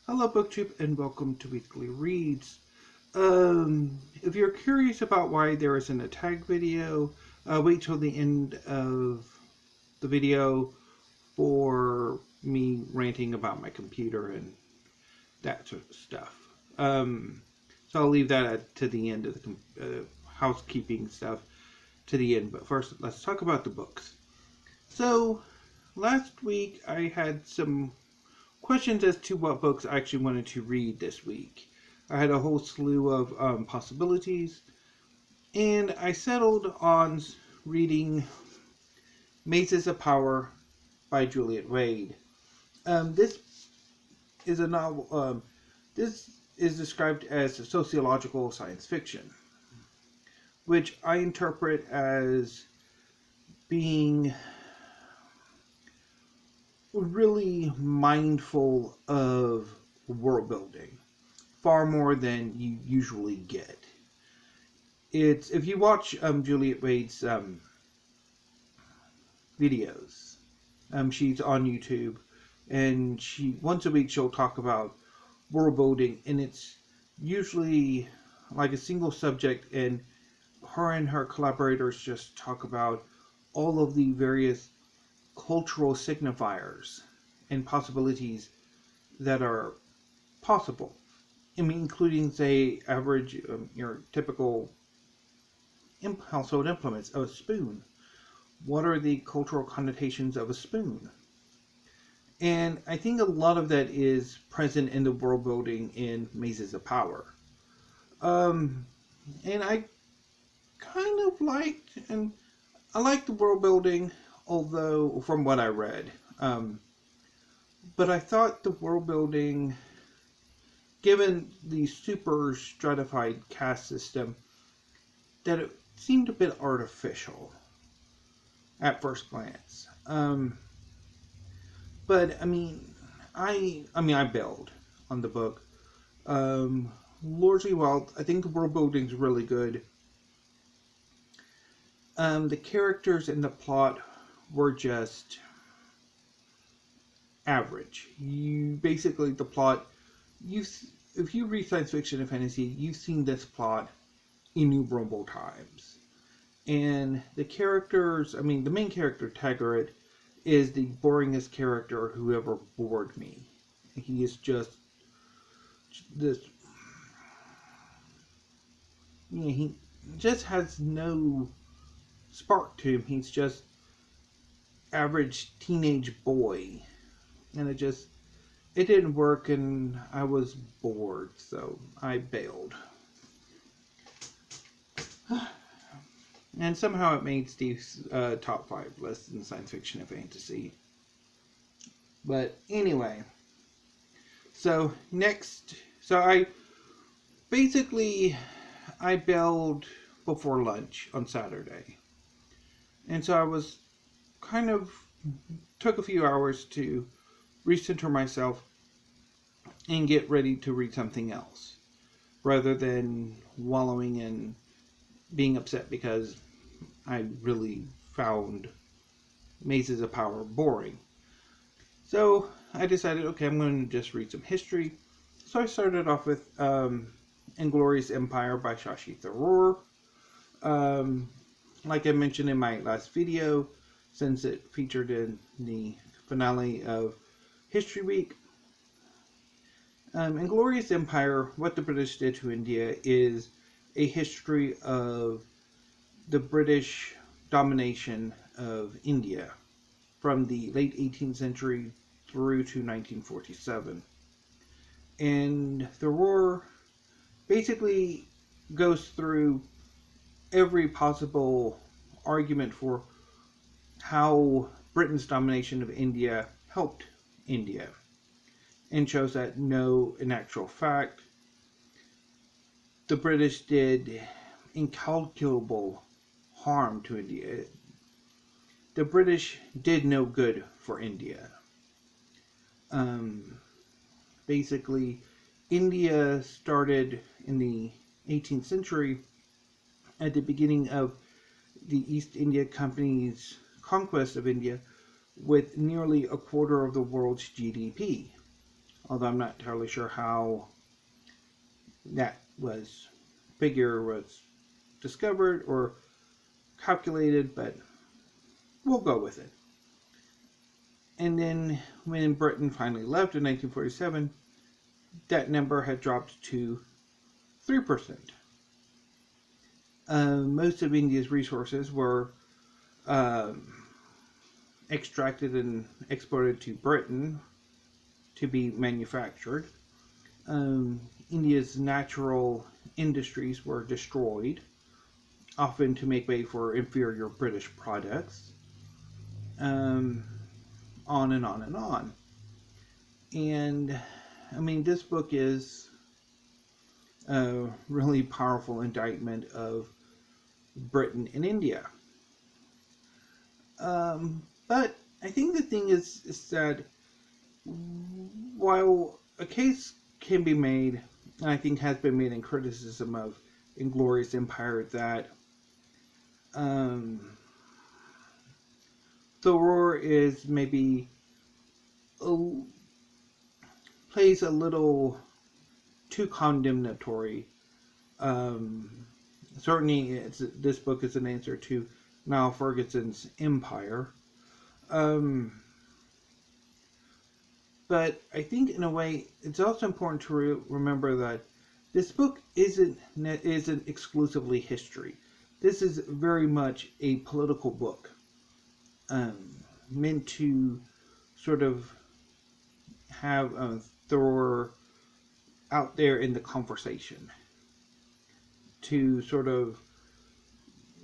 Hello, BookTube, and welcome to Weekly Reads. If you're curious about why there isn't a tag video, wait till the end of the video for me ranting about my computer and that sort of stuff. So I'll leave that to the end of the housekeeping stuff to the end. But first, let's talk about the books. So, last week I had some questions as to what books I actually wanted to read this week. I had a whole slew of possibilities, and I settled on reading Mazes of Power by Juliette Wade. This is a novel. This is described as sociological science fiction, which I interpret as being really mindful of world building, far more than you usually get. It's if you watch Juliette Wade's videos, she's on YouTube, and she once a week she'll talk about world building, and it's usually like a single subject, and her collaborators just talk about all of the various cultural signifiers and possibilities that are possible. I mean, including, say, average, your typical household implements. A spoon. What are the cultural connotations of a spoon? And I think a lot of that is present in the world building in Mazes of Power. And I kind of liked, and I like the world building, although from what I read. But I thought the world building, given the super stratified caste system, that it seemed a bit artificial at first glance. But I mean, I bailed on the book. Largely, well, I think the world building's really good. The characters and the plot were just average. The plot, if you read science fiction and fantasy, you've seen this plot innumerable times. And the characters, the main character, Gerwarth, is the boringest character who ever bored me. He is just this, he just has no spark to him. He's just average teenage boy, and it didn't work, and I was bored, so I bailed. And somehow it made Steve's top 5 list in science fiction and fantasy. But anyway, so I bailed before lunch on Saturday. And so I was took a few hours to recenter myself and get ready to read something else, rather than wallowing in being upset because I really found Mazes of Power boring. So I decided, okay, I'm going to just read some history. So I started off with Inglorious Empire by Shashi Tharoor. Like I mentioned in my last video, since it featured in the finale of History Week, Inglorious Empire, What the British Did to India, is a history of the British domination of India from the late 18th century through to 1947. And Tharoor basically goes through every possible argument for how Britain's domination of India helped India, and shows that no, in actual fact, the British did incalculable harm to India. The British did no good for India. Basically, India started in the 18th century at the beginning of the East India Company's conquest of India with nearly a quarter of the world's GDP. although I'm not entirely sure how that figure was discovered or calculated, but we'll go with it. And then when Britain finally left in 1947, that number had dropped to 3%. Most of India's resources were extracted and exported to Britain to be manufactured. India's natural industries were destroyed, often to make way for inferior British products. On and on and on. And, I mean, this book is a really powerful indictment of Britain and India. But I think the thing is that while a case can be made, and I think has been made in criticism of Inglorious Empire, that Tharoor is maybe plays a little too condemnatory. Certainly, this book is an answer to Niall Ferguson's Empire. But I think, in a way, it's also important to remember that this book isn't exclusively history. This is very much a political book, meant to sort of have Tharoor out there in the conversation, to sort of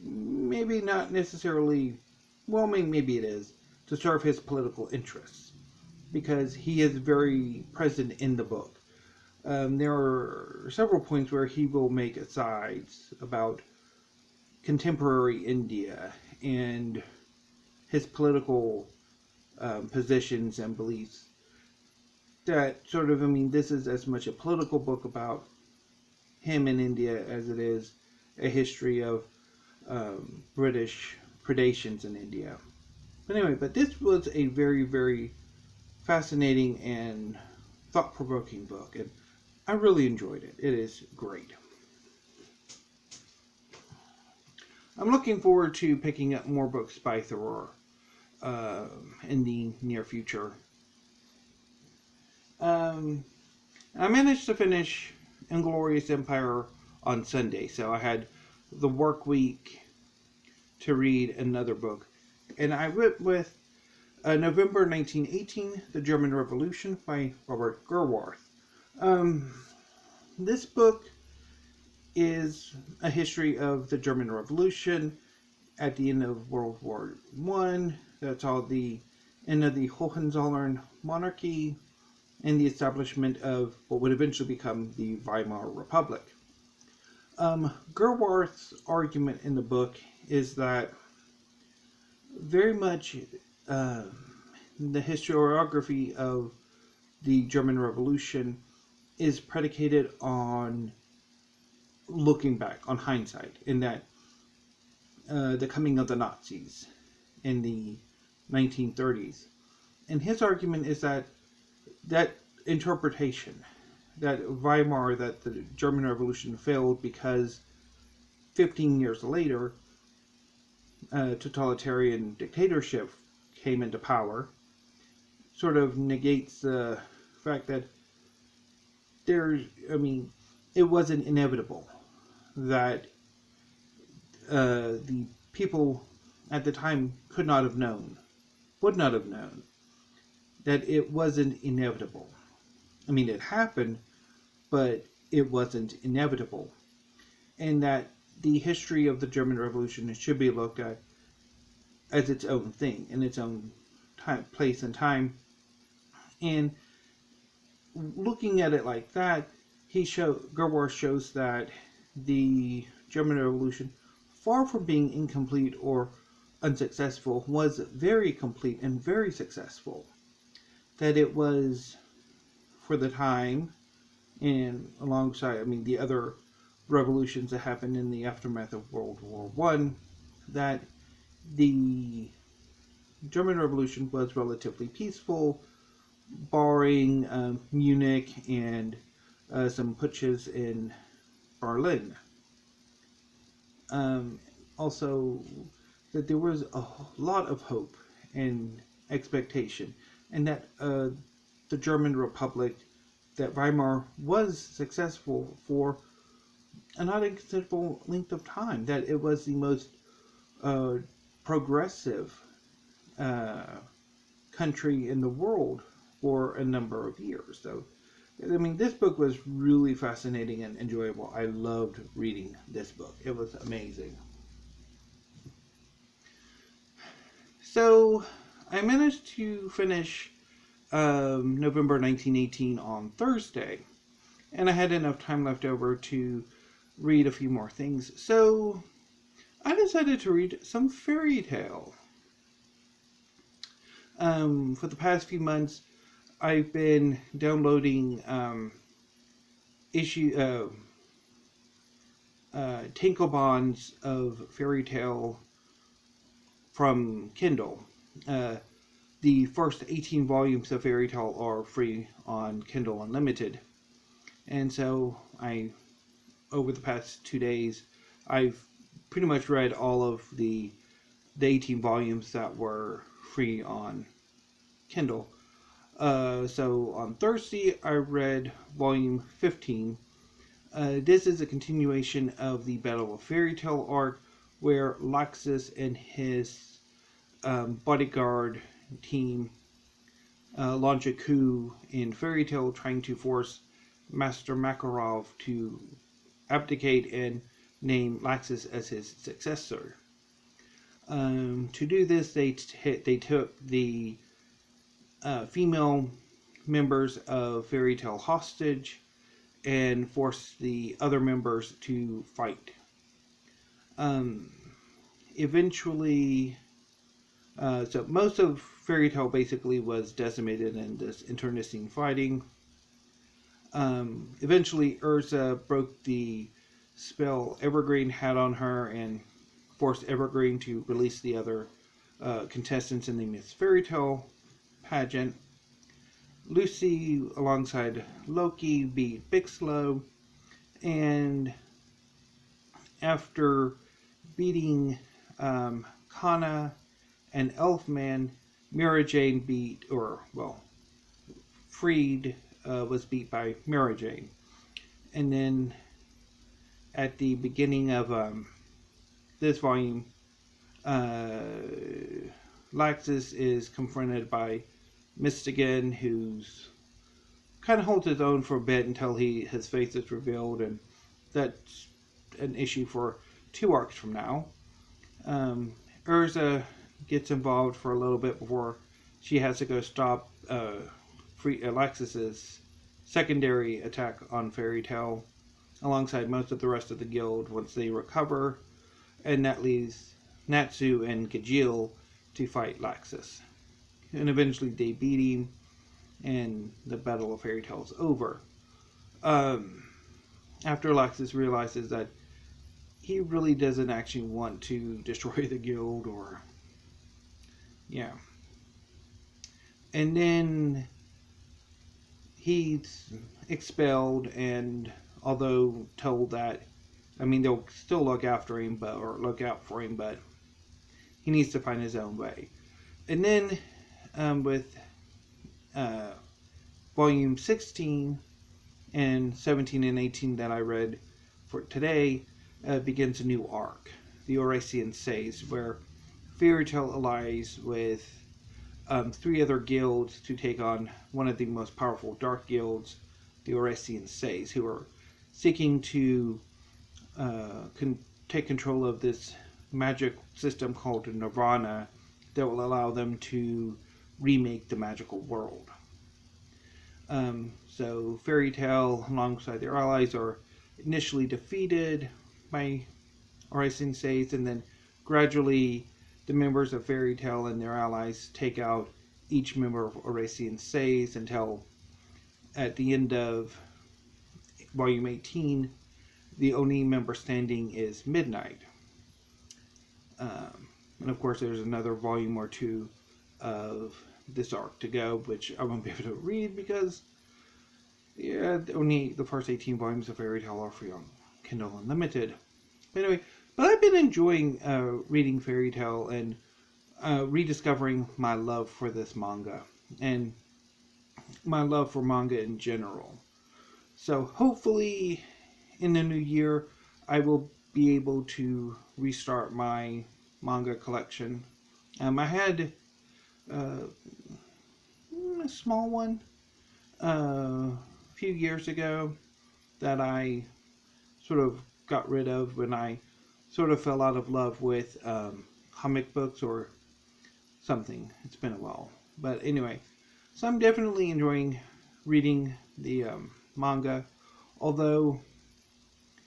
maybe not necessarily, well, maybe it is, to serve his political interests, because he is very present in the book. There are several points where he will make asides about contemporary India and his political positions and beliefs. That sort of, I mean, this is as much a political book about him in India as it is a history of British predations in India. But anyway, but this was a very, very fascinating and thought-provoking book, and I really enjoyed it. It is great. I'm looking forward to picking up more books by Tharoor in the near future. I managed to finish Inglorious Empire on Sunday, so I had the work week to read another book. And I went with November 1918, The German Revolution by Robert Gerwarth. This book is a history of the German Revolution at the end of World War I. That's all the end of the Hohenzollern monarchy and the establishment of what would eventually become the Weimar Republic. Gerwarth's argument in the book is that very much the historiography of the German Revolution is predicated on looking back, on hindsight, in that the coming of the Nazis in the 1930s. And his argument is that interpretation, that Weimar, that the German Revolution failed because 15 years later, totalitarian dictatorship came into power, sort of negates the fact that it wasn't inevitable that the people at the time would not have known that it wasn't inevitable. I mean, it happened, but it wasn't inevitable. And that the history of the German Revolution should be looked at as its own thing, in its own place and time. And looking at it like that, Gerwarth shows that the German Revolution, far from being incomplete or unsuccessful, was very complete and very successful. That it was, for the time, and alongside, the other revolutions that happened in the aftermath of World War I, that the German Revolution was relatively peaceful, barring Munich and some putsches in Berlin. Um, Also, that there was a lot of hope and expectation, and that the German Republic, that Weimar was successful for a not inconsiderable length of time, that it was the most uh, progressive uh, country in the world for a number of years. So, I mean, this book was really fascinating and enjoyable. I loved reading this book. It was amazing. So, I managed to finish November 1918 on Thursday, and I had enough time left over to read a few more things. So, I decided to read some fairy tale. For the past few months, I've been downloading issue Tinklebonds of fairy tale from Kindle. Uh, the first 18 volumes of fairy tale are free on Kindle Unlimited, and so over the past 2 days, I've pretty much read all of the 18 volumes that were free on Kindle. So on Thursday, I read volume 15. This is a continuation of the Battle of Fairy Tale arc, where Laxus and his bodyguard team launch a coup in Fairy Tale, trying to force Master Makarov to abdicate and name Laxus as his successor. To do this, they took the female members of Fairy Tale hostage and forced the other members to fight. Um, Eventually, so most of Fairy Tale basically was decimated in this internecine fighting. Eventually, Urza broke the spell Evergreen had on her and forced Evergreen to release the other contestants in the Miss Fairy Tale pageant. Lucy, alongside Loki, beat Bixlow, and after beating Kana and Elfman, Mara Jane Freed was beat by Mara Jane. And then at the beginning of this volume, Laxus is confronted by Mystigan, who's kind of holds his own for a bit until his face is revealed, and that's an issue for 2 arcs from now. Urza gets involved for a little bit before she has to go stop Alexis's secondary attack on Fairy Tale, alongside most of the rest of the guild once they recover, and that leaves Natsu and Gajil to fight Laxus. And eventually they beat him, and the Battle of Fairy Tale is over. After Laxus realizes that he really doesn't actually want to destroy the guild, or yeah. And then he's expelled, and although told that, I mean, they'll still look after him, look out for him, but he needs to find his own way. And then with volume 16 and 17 and 18 that I read for today, begins a new arc, the Oresian Says, where Fairy Tale allies with 3 other guilds to take on one of the most powerful dark guilds, the Oresian Says, who are seeking to take control of this magic system called Nirvana that will allow them to remake the magical world. So Fairy Tale, alongside their allies, are initially defeated by Oresian Says, and then gradually the members of Fairy Tale and their allies take out each member of Oresian Says until at the end of volume 18, the only member standing is Midnight. And of course, there's another volume or 2 of this arc to go, which I won't be able to read because, yeah, only the first 18 volumes of Fairy Tale are free on Kindle Unlimited. But anyway, but I've been enjoying reading Fairy Tale and rediscovering my love for this manga and my love for manga in general. So hopefully in the new year I will be able to restart my manga collection. I had a small one a few years ago that I sort of got rid of when I sort of fell out of love with comic books or something. It's been a while. But anyway, so I'm definitely enjoying reading the manga. Although,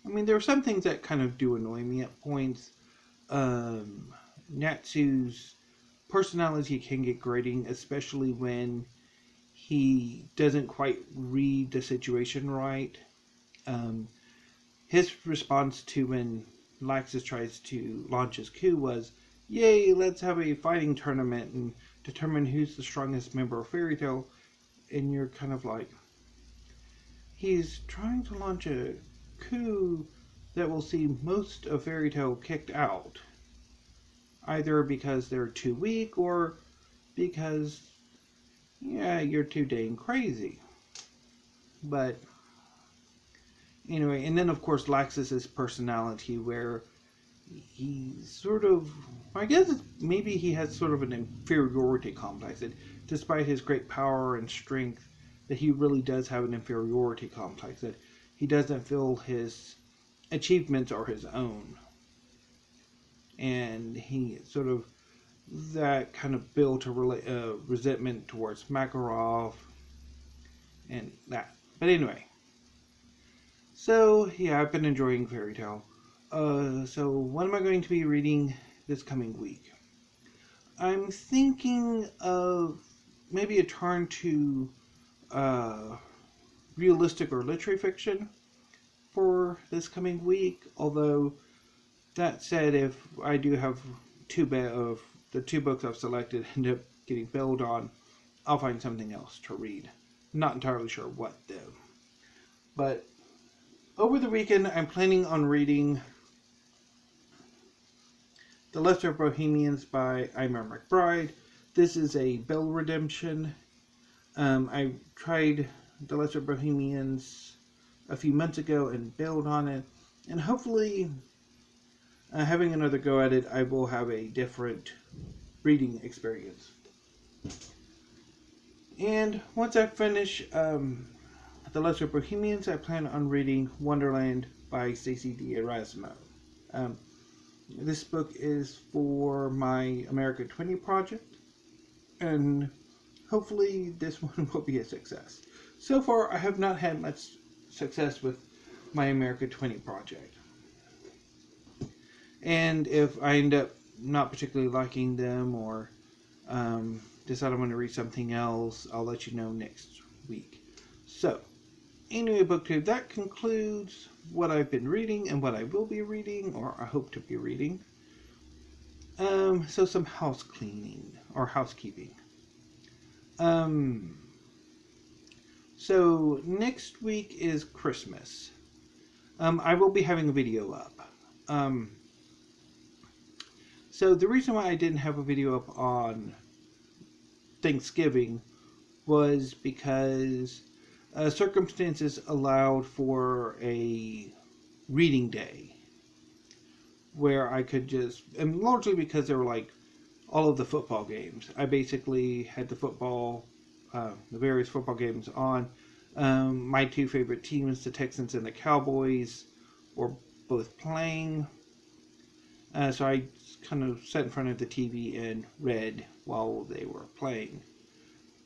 I mean, there are some things that kind of do annoy me at points. Natsu's personality can get grating, especially when he doesn't quite read the situation right. His response to when Laxus tries to launch his coup was, "Yay, let's have a fighting tournament and determine who's the strongest member of Fairy Tail." And you're kind of like, he's trying to launch a coup that will see most of Fairy Tail kicked out. Either because they're too weak or because, yeah, you're too dang crazy. But anyway, and then of course Laxus's personality, where he sort of, I guess maybe he has sort of an inferiority complex. That despite his great power and strength, that he really does have an inferiority complex. That he doesn't feel his achievements are his own. And he sort of, that kind of built a resentment towards Makarov and that. But anyway, so yeah, I've been enjoying Fairy Tail. So what am I going to be reading this coming week? I'm thinking of maybe a turn to realistic or literary fiction for this coming week. Although, that said, if I do have of the two books I've selected end up getting bailed on, I'll find something else to read. Not entirely sure what though. But over the weekend, I'm planning on reading The Lesser Bohemians by Eimear McBride. This is a Bell redemption. I tried The Lesser Bohemians a few months ago and bailed on it. And hopefully, having another go at it, I will have a different reading experience. And once I finish The Lesser Bohemians, I plan on reading Wonderland by Stacey D'Erasmo. This book is for my America 20 project, and hopefully this one will be a success. So far, I have not had much success with my America 20 project. And if I end up not particularly liking them or decide I want to read something else, I'll let you know next week. So, anyway, BookTube, that concludes what I've been reading and what I will be reading, or I hope to be reading. So some house cleaning, or housekeeping. So next week is Christmas. I will be having a video up. So the reason why I didn't have a video up on Thanksgiving was because circumstances allowed for a reading day where I could just, and largely because there were like all of the football games. I basically had the various football games on. My two favorite teams, the Texans and the Cowboys, were both playing. So I kind of sat in front of the TV and read while they were playing.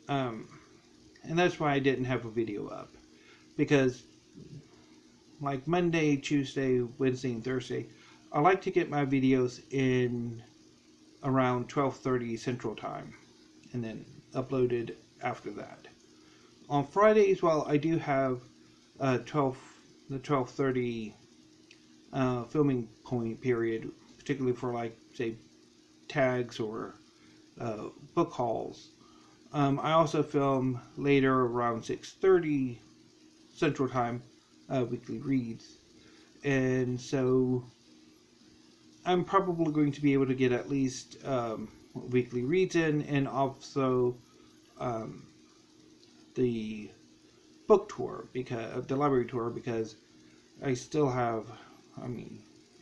And that's why I didn't have a video up. Because like Monday, Tuesday, Wednesday, and Thursday, I like to get my videos in around 12:30 Central Time and then uploaded after that. On Fridays, while I do have the 12:30 filming point period, particularly for like say tags or book hauls, I also film later around 6:30 Central Time, weekly reads. And so I'm probably going to be able to get at least weekly reads in, and also um, the book tour, because the library tour, because I still have,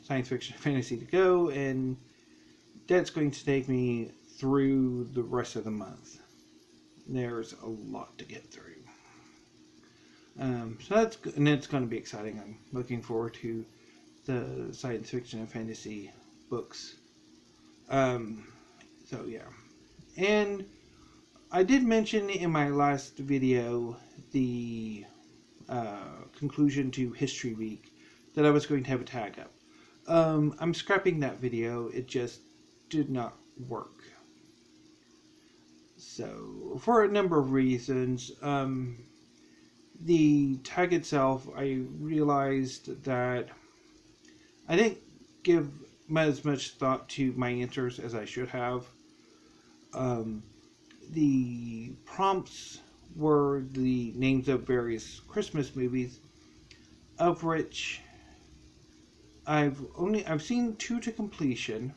science fiction and fantasy to go, and that's going to take me through the rest of the month. There's a lot to get through. So that's going to be exciting. I'm looking forward to the science fiction and fantasy books. So yeah, and I did mention in my last video the conclusion to History Week that I was going to have a tag up. I'm scrapping that video. It just did not work. So, for a number of reasons, the tag itself, I realized that I didn't give as much thought to my answers as I should have. The prompts were the names of various Christmas movies, of which I've seen 2 to completion.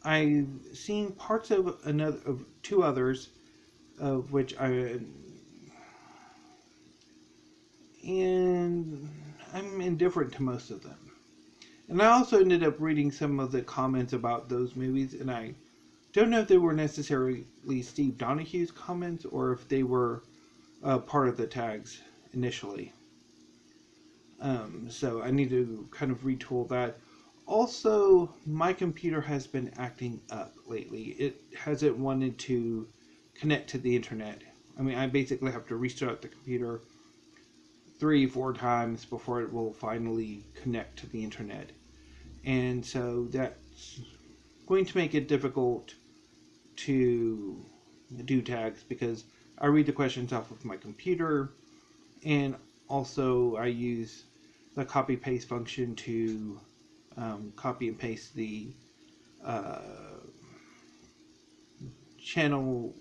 I've seen parts of 2 others, of which and I'm indifferent to most of them. And I also ended up reading some of the comments about those movies, and I don't know if they were necessarily Steve Donahue's comments or if they were part of the tags initially. So I need to kind of retool that. Also, my computer has been acting up lately. It hasn't wanted to connect to the internet. I basically have to restart the computer 3-4 times before it will finally connect to the internet. And so that's going to make it difficult to do tags, because I read the questions off of my computer, and also I use the copy paste function to copy and paste the channel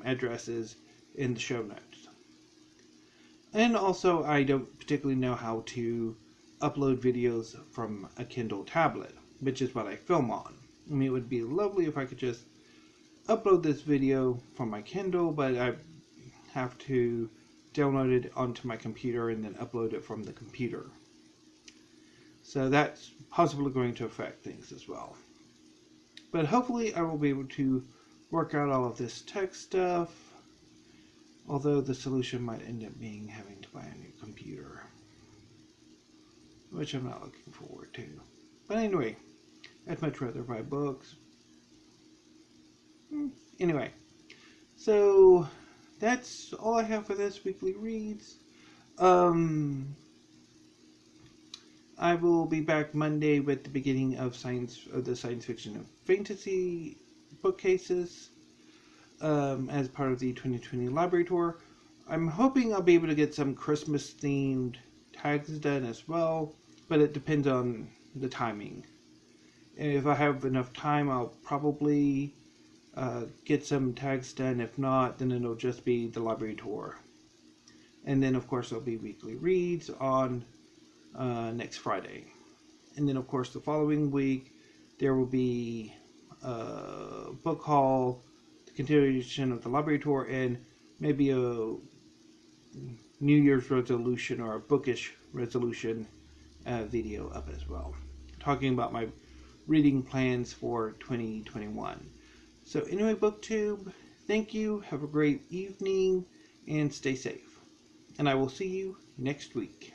addresses in the show notes. And also, I don't particularly know how to upload videos from a Kindle tablet, which is what I film on. It would be lovely if I could just upload this video from my Kindle, but I have to download it onto my computer and then upload it from the computer. So that's possibly going to affect things as well. But hopefully I will be able to work out all of this tech stuff, although the solution might end up being having to buy a new computer, which I'm not looking forward to. But anyway, I'd much rather buy books. Anyway, so that's all I have for this weekly reads. I will be back Monday with the beginning of the science fiction and fantasy bookcases as part of the 2020 library tour. I'm hoping I'll be able to get some Christmas themed tags done as well, but it depends on the timing. If I have enough time, I'll probably get some tags done. If not, then it'll just be the library tour. And then, of course, there'll be weekly reads on next Friday. And then, of course, the following week, there will be a book haul, the continuation of the library tour, and maybe a New Year's resolution or a bookish resolution video up as well, talking about my reading plans for 2021. So anyway, BookTube, thank you, have a great evening, and stay safe. And I will see you next week.